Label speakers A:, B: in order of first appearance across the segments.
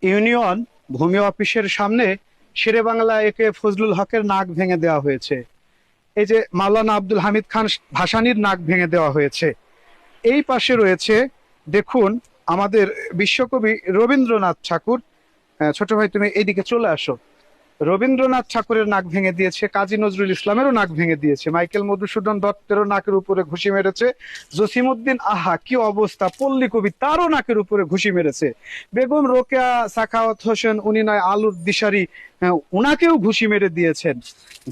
A: Union ভূমি অফিসের সামনে শেরেবাংলা একে ফজলুল হকের নাক ভেঙে দেওয়া হয়েছে। এই যে মাওলানা আব্দুল হামিদ খান ভাসানীর নাক ভেঙে দেওয়া হয়েছে। এই পাশে রয়েছে, দেখুন, আমাদের বিশ্বকবি রবীন্দ্রনাথ ঠাকুর। ছোট ভাই তুমি এইদিকে চলে আসো। রবীন্দ্রনাথ ঠাকুরের নাক ভেঙে দিয়েছে, কাজী নজরুল ইসলামেরও নাক ভেঙে দিয়েছে, মাইকেল মধুসূদন দত্তেরও নাকের উপরে ঘুষি মেরেছে, জসিমউদ্দিন আহা কি অবস্থা, পল্লী কবি, তারও নাকের উপরে ঘুষি মেরেছে, বেগম রোকেয়া সাখাওয়াত হোসেন, উনি নয় আলুর দিশারি, উনাকেও ঘুষি মেরে দিয়েছেন।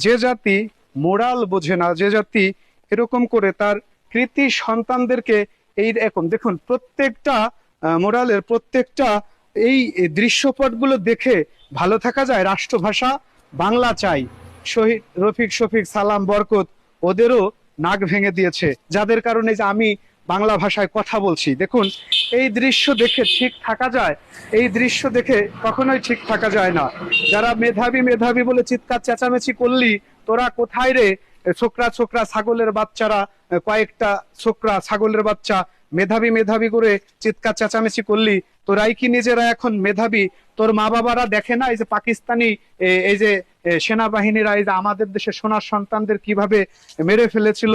A: যে জাতি মোরাল বোঝে না, যে জাতি এরকম করে তার কৃতি সন্তানদেরকে এই রকম, দেখুন প্রত্যেকটা মোরালের প্রত্যেকটা এই দৃশ্যপটগুলো দেখে ভালো থাকা যায়। রাষ্ট্রভাষা বাংলা চাই। শহীদ রফিক, শফিক, সালাম, বরকত, ওদেরও নাক ভেঙে দিয়েছে, যাদের কারণে যে আমি বাংলা ভাষায় কথা বলছি। দেখুন এই দৃশ্য দেখে ঠিক থাকা যায়? এই দৃশ্য দেখে কখনোই ঠিক থাকা যায় না। যারা মেধাবী মেধাবী বলে চিৎকার চেঁচামেচি করলি, তোরা কোথায় রে? ছোকরা ছোকরা ছাগলের বাচ্চারা, কয়েকটা ছোকরা ছাগলের বাচ্চা মেধাবী মেধাবী করে চিৎকার চেঁচামেচি করলি, তোরাই কি নিজেরা এখন মেধাবী? তোর মা বাবারা দেখে না এই যে পাকিস্তানি এই যে সেনাবাহিনীরা এই যে আমাদের দেশে সোনার সন্তানদের কিভাবে মেরে ফেলেছিল?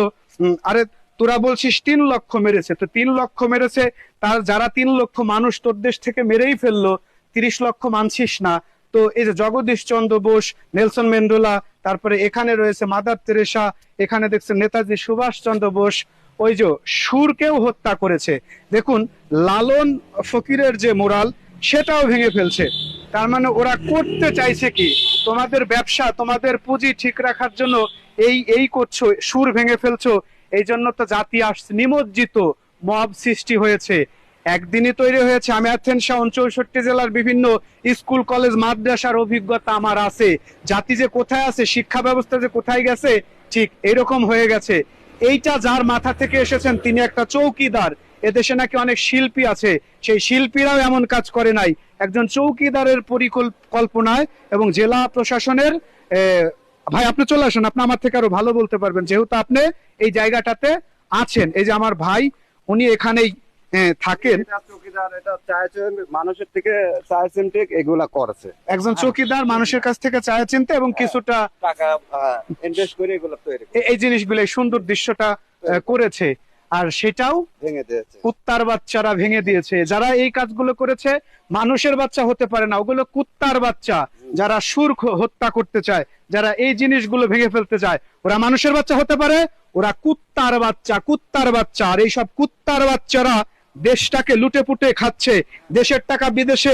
A: আরে তোরা বলছিস 3 লক্ষ মেরেছে, তো 3 লক্ষ মেরেছে, তার যারা 3 লক্ষ মানুষ তোর দেশ থেকে মেরেই ফেললো, 30 লক্ষ মানছিস না? তো এই যে জগদীশ চন্দ্র বোস, নেলসন ম্যান্ডেলা, তারপরে এখানে রয়েছে মাদার তেরেসা, এখানে দেখছেন নেতাজি সুভাষ চন্দ্র বোস, ওই যে সুরকেও হত্যা করেছে। দেখুন লালন ফকিরের যে মোরাল, সেটাও ভেঙে ফেলছে। তার মানে ওরা করতে চাইছে কি? তোমাদের ব্যবসা, তোমাদের পুঁজি ঠিক রাখার জন্য এই এই করছো, সুর ভেঙে ফেলছো। এই জন্য তো জাতি আসছে, নিমজ্জিত মব সৃষ্টি হয়েছে। একদিনই তৈরি হয়েছে। আমি অ্যাথেন্স সহ 64 জেলার বিভিন্ন স্কুল কলেজ মাদ্রাসার অভিজ্ঞতা আমার আছে। জাতি যে কোথায় আছে, শিক্ষা ব্যবস্থা যে কোথায় গেছে, ঠিক এরকম হয়ে গেছে। এইটা যার মাথা থেকে এসেছেন তিনি একটা চৌকিদার। এদেশে নাকি অনেক শিল্পী আছে, সেই শিল্পীরাও এমন কাজ করে নাই। একজন চৌকিদারের পরিকল্পনায় এবং জেলা প্রশাসনের ভাই আপনি চলে আসুন, আপনি আমার থেকে আরো ভালো বলতে পারবেন, যেহেতু আপনি এই জায়গাটাতে আছেন। এই যে আমার ভাই, উনি এখানেই থাকেন।
B: মানুষের থেকে চায় চিনতে এগুলা করেছে,
A: একজন চৌকিদার মানুষের কাছ থেকে চায় চিনতে এবং কিছুটা
B: টাকা ইনভেস্ট করে এগুলো তৈরি
A: এই জিনিসগুলো, এই সুন্দর দৃশ্যটা করেছে। আর সেটাও
B: ভেঙে দিয়েছে,
A: কুত্তার বাচ্চারা ভেঙে দিয়েছে। যারা এই কাজগুলো করেছে মানুষের বাচ্চা হতে পারে না, ওগুলো কুত্তার বাচ্চা। যারা সুর হত্যা করতে চায়, যারা এই জিনিসগুলো ভেঙে ফেলতে চায়, ওরা মানুষের বাচ্চা হতে পারে? ওরা কুত্তার বাচ্চা, কুত্তার বাচ্চা। আর এইসব কুত্তার বাচ্চারা দেশটাকে লুটে পুটে খাচ্ছে, দেশের টাকা বিদেশে